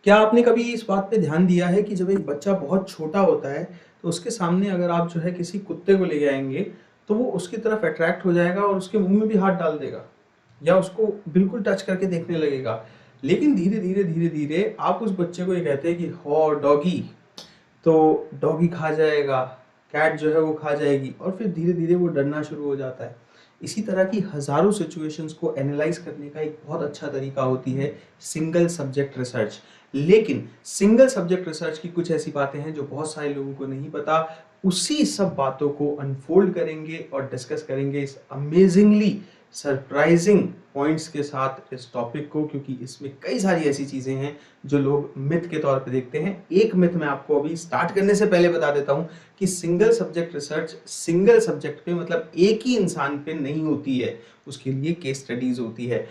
क्या आपने कभी इस बात पे ध्यान दिया है कि जब एक बच्चा बहुत छोटा होता है तो उसके सामने अगर आप जो है किसी कुत्ते को ले जाएंगे तो वो उसकी तरफ अट्रैक्ट हो जाएगा और उसके मुंह में भी हाथ डाल देगा या उसको बिल्कुल टच करके देखने लगेगा। लेकिन धीरे धीरे धीरे धीरे आप उस बच्चे को ये कहते हैं कि हो डॉगी, तो डॉगी खा जाएगा, कैट जो है वो खा जाएगी और फिर धीरे धीरे वो डरना शुरू हो जाता है। इसी तरह की हजारों सिचुएशंस को एनालाइज करने का एक बहुत अच्छा तरीका होती है सिंगल सब्जेक्ट रिसर्च। लेकिन सिंगल सब्जेक्ट रिसर्च की कुछ ऐसी बातें हैं जो बहुत सारे लोगों को नहीं पता। उसी सब बातों को अनफोल्ड करेंगे और डिस्कस करेंगे इस अमेजिंगली सरप्राइजिंग पॉइंट्स के साथ इस टॉपिक को, क्योंकि इसमें कई सारी ऐसी चीजें हैं जो लोग मिथ के तौर पे देखते हैं। एक मिथ मैं आपको अभी स्टार्ट करने से पहले बता देता हूं कि single subject research single subject पे मतलब एक ही इंसान पे नहीं होती है, उसके लिए केस स्टडीज होती है।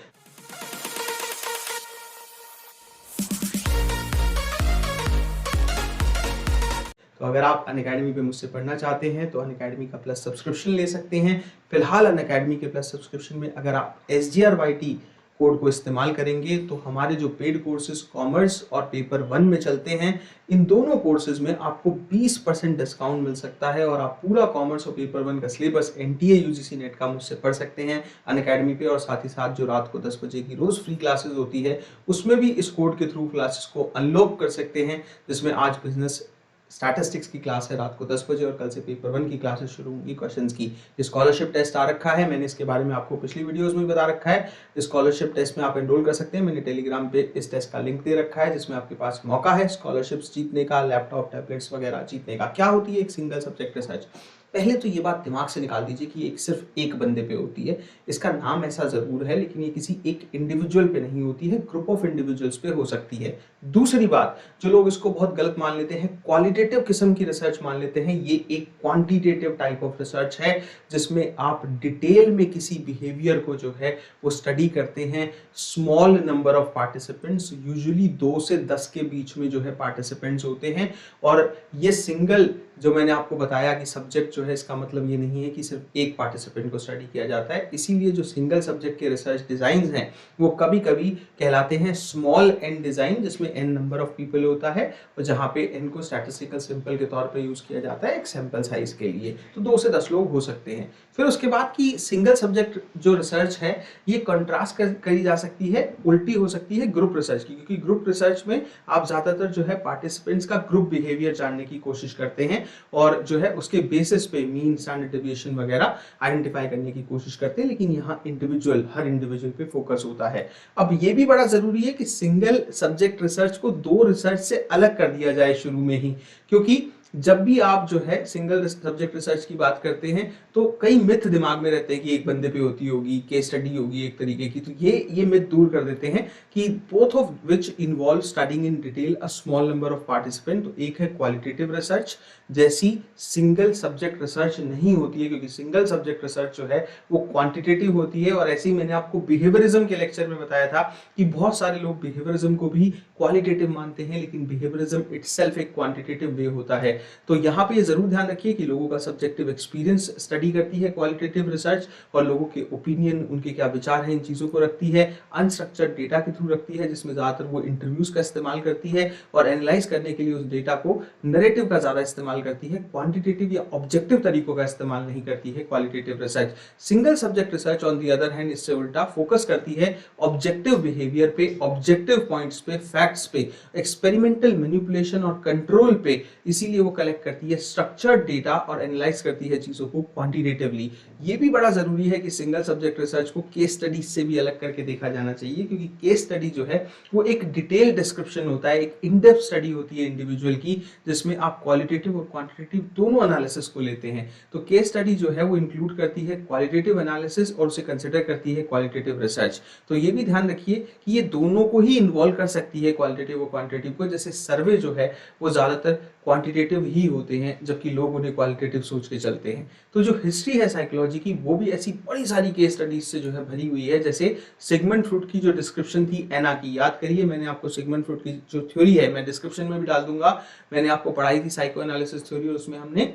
तो अगर आप अनअकैडमी पे मुझसे पढ़ना चाहते हैं तो अनअकैडमी का प्लस सब्सक्रिप्शन ले सकते हैं। फिलहाल अनअकैडमी के प्लस सब्सक्रिप्शन में अगर आप SGRYT कोड को इस्तेमाल करेंगे तो हमारे जो पेड कोर्सेज कॉमर्स और पेपर 1 में चलते हैं, इन दोनों कोर्सेज में आपको 20% डिस्काउंट मिल सकता है और आप पूरा कॉमर्स और पेपर 1 का सिलेबस NTA UGC नेट का मुझसे पढ़ सकते हैं अनअकैडमी पे। और साथ ही साथ जो रात को 10 बजे की रोज फ्री क्लासेस होती है उसमें भी इस कोड के थ्रू क्लासेस को अनलॉक कर सकते हैं, जिसमें आज बिजनेस स्टैटिस्टिक्स की क्लास है रात को 10 बजे और कल से पेपर 1 की क्लासेस शुरू होंगी क्वेश्चंस की। स्कॉलरशिप टेस्ट आ रखा है, मैंने इसके बारे में आपको पिछली वीडियोस में बता रखा है। स्कॉलरशिप टेस्ट में आप एनरोल कर सकते हैं, मैंने टेलीग्राम पे इस टेस्ट का लिंक दे रखा है जिसमें आपके पास मौका है स्कॉलरशिप्स जीतने का, लैपटॉप टैबलेट्स वगैरह जीतने का। क्या होती है एक सिंगल सब्जेक्ट रिसर्च? पहले तो ये बात दिमाग से निकाल दीजिए कि एक सिर्फ एक बंदे पे होती है। इसका नाम ऐसा जरूर है लेकिन ये किसी एक इंडिविजुअल पे नहीं होती है, ग्रुप ऑफ इंडिविजुअल्स पे हो सकती है। दूसरी बात, जो लोग इसको बहुत गलत मान लेते हैं, क्वालिटेटिव किस्म की रिसर्च मान लेते हैं, ये एक क्वांटिटेटिव टाइप ऑफ रिसर्च है जिसमें आप डिटेल में किसी बिहेवियर को जो है वो स्टडी करते हैं। Small number of participants, usually 2 से 10 के बीच में जो है पार्टिसिपेंट्स होते हैं। और ये सिंगल जो मैंने आपको बताया कि सब्जेक्ट जो है, इसका मतलब ये नहीं है कि सिर्फ एक पार्टिसिपेंट को स्टडी किया जाता है। इसीलिए जो सिंगल सब्जेक्ट के रिसर्च डिजाइन हैं वो कभी कभी कहलाते हैं स्मॉल एन डिजाइन, जिसमें n नंबर ऑफ पीपल होता है और जहां पे n को स्टैटिस्टिकल सिंपल के तौर पे यूज किया जाता है एक सैंपल साइज के लिए। तो 2 से 10 लोग हो सकते हैं। फिर उसके बाद की सिंगल सब्जेक्ट जो रिसर्च है ये कंट्रास्ट करी जा सकती है, उल्टी हो सकती है ग्रुप रिसर्च की, क्योंकि ग्रुप रिसर्च में आप ज्यादातर जो है पार्टिसिपेंट्स का ग्रुप बिहेवियर जानने की कोशिश करते हैं और जो है उसके बेसिस पे मीन, स्टैंडर्ड डेविएशन वगैरह आइडेंटिफाई करने की कोशिश करते हैं। लेकिन यहाँ इंडिविजुअल, हर इंडिविजुअल पे फोकस होता है। अब ये भी बड़ा जरूरी है कि सिंगल सब्जेक्ट रिसर्च को 2 रिसर्च से अलग कर दिया जाए शुरू में ही, क्योंकि जब भी आप जो है सिंगल सब्जेक्ट रिसर्च की बात करते हैं तो कई मिथ दिमाग में रहते हैं कि एक बंदे पे होती होगी, केस स्टडी होगी एक तरीके की। तो ये मिथ दूर कर देते हैं कि both of which involve studying in detail a small number of participant. तो एक है क्वालिटेटिव रिसर्च, जैसी सिंगल सब्जेक्ट रिसर्च नहीं होती है, क्योंकि सिंगल सब्जेक्ट रिसर्च जो है वो क्वांटिटेटिव होती है। और ऐसे ही मैंने आपको बिहेवियरिज्म के लेक्चर में बताया था कि बहुत सारे लोग बिहेवियरिज्म को भी क्वालिटेटिव मानते हैं, लेकिन बिहेवियरिज्म इटसेल्फ एक क्वांटिटेटिव वे होता है। तो यहाँ पे ये जरूर ध्यान रखिए कि लोगों का सब्जेक्टिव एक्सपीरियंस स्टडी करती है क्वालिटेटिव रिसर्च, और लोगों के ओपिनियन, उनके क्या विचार हैं इन चीजों को रखती है। अनस्ट्रक्चर्ड डेटा के थ्रू रखती है, जिसमें ज्यादातर वो इंटरव्यूज का इस्तेमाल करती है और एनालाइज करने के लिए उस डेटा को नरेटिव का ज्यादा इस्तेमाल करती है। क्वांटिटेटिव या ऑब्जेक्टिव तरीकों का इस्तेमाल नहीं करती है qualitative research. Single subject research on the other hand इससे उल्टा फोकस करती है ऑब्जेक्टिव बिहेवियर पे, ऑब्जेक्टिव पॉइंट्स पे, फैक्ट्स पे, एक्सपेरिमेंटल मैनिपुलेशन और कंट्रोल पे। इसीलिए वो कलेक्ट करती है स्ट्रक्चर्ड डेटा और एनालाइज करती है चीजों को क्वांटिटेटिवली। ये भी बड़ा जरूरी है कि सिंगल सब्जेक्ट रिसर्च को केस स्टडी से भी अलग करके देखा जाना चाहिए, क्योंकि केस स्टडी जो है वो एक डिटेल डिस्क्रिप्शन होता है, एक इन डेप्थ स्टडी होती है इंडिविजुअल की, जिसमें आप क्वालिटेटिव और क्वांटिटेटिव दोनों एनालिसिस को लेते हैं। तो केस स्टडी जो है वो इंक्लूड करती है क्वालिटेटिव एनालिसिस और उसे कंसिडर करती है क्वालिटेटिव रिसर्च। तो ये भी ध्यान रखिए कि ये दोनों को ही इन्वॉल्व कर सकती है, क्वालिटेटिव और क्वांटिटेटिव को। जैसे सर्वे जो है वो ज्यादातर क्वांटिटेटिव ही होते हैं, जबकि लोग उन्हें क्वालिटेटिव सोच के चलते हैं। तो जो हिस्ट्री है साइकोलॉजी की, वो भी ऐसी बड़ी सारी केस स्टडीज से जो है भरी हुई है। जैसे सिगमंड फ्रूड की जो डिस्क्रिप्शन थी एना की, याद करिए मैंने आपको सिगमंड फ्रूड की जो थ्योरी है, मैं डिस्क्रिप्शन में भी डाल दूंगा, मैंने आपको पढ़ाई थी साइको एनालिसिस थ्योरी, और उसमें हमने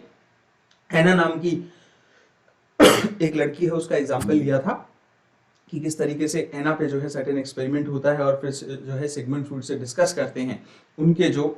एना नाम की एक लड़की है उसका एग्जाम्पल लिया था कि किस तरीके से एना पे जो है सर्टेन एक्सपेरिमेंट होता है और फिर जो है सिगमंड फ्रॉइड से डिस्कस करते हैं उनके जो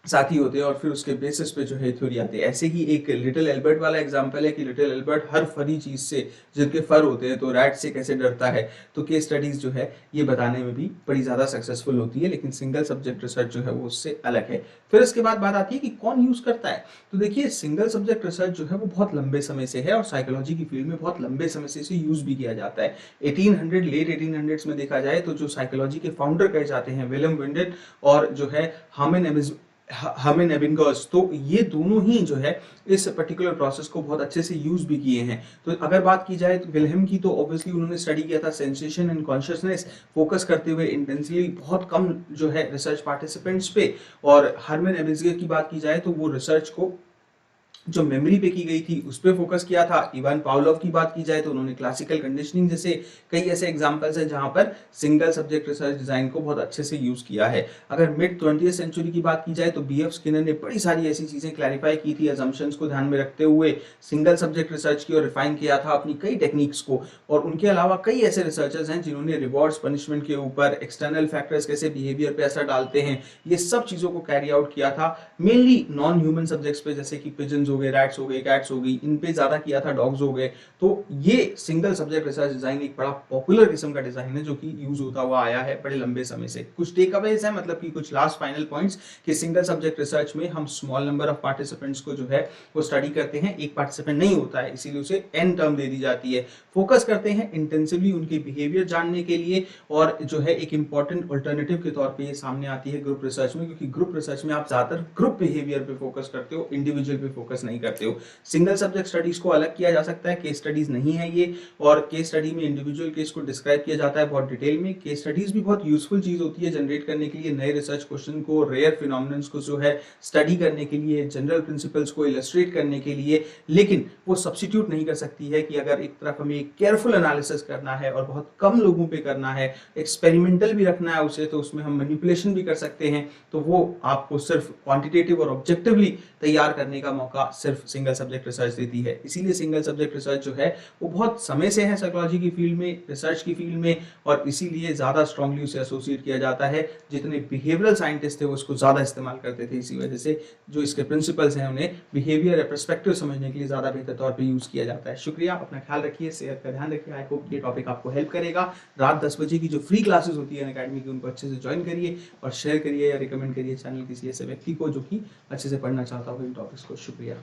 साथी होते हैं और फिर उसके बेसिस पे जो है थ्योरी आती है। ऐसे ही एक लिटिल एल्बर्ट वाला एग्जांपल है कि लिटिल एल्बर्ट हर फरी चीज से, जिनके फर होते हैं, तो रैट से कैसे डरता है। तो केस स्टडीज जो है ये बताने में भी बड़ी ज्यादा सक्सेसफुल होती है, लेकिन सिंगल सब्जेक्ट रिसर्च जो है वो उससे अलग है। फिर इसके बाद बात आती है कि कौन यूज करता है। तो देखिए सिंगल सब्जेक्ट रिसर्च जो है वो बहुत लंबे समय से है और साइकोलॉजी की फील्ड में बहुत लंबे समय से इसे यूज भी किया जाता है। 1800 लेट 1800s में देखा जाए तो जो साइकोलॉजी के फाउंडर कहे जाते हैं विलियम विंडेट और जो है हामिन एबिंगस, तो ये दोनों ही जो है इस पर्टिकुलर प्रोसेस को बहुत अच्छे से यूज भी किए हैं। तो अगर बात की जाए तो विल्हेम की, तो ऑब्वियसली उन्होंने स्टडी किया था सेंसेशन एंड कॉन्शियसनेस, फोकस करते हुए इंटेंसली बहुत कम जो है रिसर्च पार्टिसिपेंट्स पे। और हार्मन एबिंगस की बात की जाए तो वो रिसर्च को जो मेमोरी पे की गई थी उस पर फोकस किया था। इवान पावलोव की बात की जाए तो उन्होंने क्लासिकल कंडीशनिंग जैसे कई ऐसे एग्जांपल्स हैं जहां पर सिंगल सब्जेक्ट रिसर्च डिजाइन को बहुत अच्छे से यूज किया है। अगर मिड 20th सेंचुरी की बात की जाए तो बीएफ स्किनर ने बड़ी सारी ऐसी चीजें क्लैरिफाई की थी, अजम्पशंस को ध्यान में रखते हुए सिंगल सब्जेक्ट रिसर्च की और रिफाइन किया था अपनी कई टेक्निक्स को। और उनके अलावा कई ऐसे रिसर्चर्स हैं जिन्होंने रिवॉर्ड्स पनिशमेंट के ऊपर, एक्सटर्नल फैक्टर्स कैसे बिहेवियर पे असर डालते हैं, ये सब चीजों को कैरी आउट किया था। मेनली नॉन ह्यूमन सब्जेक्ट्स पे जैसे कि पिजन्स हो गए, रैट्स हो गए, कैट्स हो गई, इन पे ज्यादा किया था, डॉग्स हो गए। तो ये सिंगल सब्जेक्ट रिसर्च डिजाइन एक बड़ा पॉपुलर किस्म का डिजाइन है जो कि यूज होता हुआ आया है बड़े लंबे समय से। कुछ टेक अवेज है, मतलब कि कुछ लास्ट फाइनल पॉइंट्स, कि सिंगल सब्जेक्ट रिसर्च में हम स्मॉल नंबर ऑफ पार्टिसिपेंट्स को जो है वो स्टडी करते हैं, एक पार्टिसिपेंट नहीं होता है इसीलिए उसे एन टर्म दे दी जाती है। फोकस करते हैं इंटेंसिवली उनके बिहेवियर जानने के लिए, और जो है एक इंपॉर्टेंट अल्टरनेटिव के तौर पे ये सामने आती है ग्रुप रिसर्च में, क्योंकि ग्रुप रिसर्च में आप ज्यादातर ग्रुप बिहेवियर पे फोकस करते हो, इंडिविजुअल पे फोकस नहीं करते हो। सिंगल सब्जेक्ट स्टडीज को अलग किया जा सकता है, केस स्टडीज नहीं है ये, और केस स्टडी में इंडिविजुअल केस को डिस्क्राइब किया जाता है बहुत डिटेल में। केस स्टडीज भी बहुत यूजफुल चीज होती है जनरेट करने के लिए, नए रिसर्च क्वेश्चन को, रेयर फिनोमिनन्स को जो है स्टडी करने के लिए, जनरल प्रिंसिपल्स को इलस्ट्रेट करने के लिए, लेकिन वो सब्स्टिट्यूट नहीं कर सकती है कि अगर एक तरफ हमें केयरफुल एनालिसिस करना है और बहुत कम लोगों पे करना है, एक्सपेरिमेंटल भी रखना है उसे, तो उसमें हम मैनिपुलेशन भी कर सकते हैं, तो वो आपको सिर्फ क्वांटिटेटिव और ऑब्जेक्टिवली तैयार करने का मौका सिर्फ सिंगल सब्जेक्ट रिसर्च देती है। इसीलिए सिंगल सब्जेक्ट रिसर्च जो है वो बहुत समय से है साइकोलॉजी की फील्ड में, रिसर्च की फील्ड में, और इसीलिए ज्यादा स्ट्रांगली उसे एसोसिएट किया जाता है। जितने बिहेवियरल साइंटिस्ट थे वो इसको ज्यादा इस्तेमाल करते थे, इसी वजह से जो इसके प्रिंसिपल्स हैं उन्हें बिहेवियर या पर्सपेक्टिव समझने के लिए ज्यादा बेहतर तौर पर यूज किया जाता है। शुक्रिया, अपना ख्याल रखिए, सेहत का ध्यान रखिए। आई होप ये टॉपिक आपको हेल्प करेगा। रात 10 बजे की जो फ्री क्लासेस होती है अकेडमी की, उनको अच्छे से ज्वाइन करिए और शेयर करिए या रिकमेंड करिए चैनल किसी ऐसे व्यक्ति को जो कि अच्छे से पढ़ना चाहता हो इन टॉपिक्स को। शुक्रिया।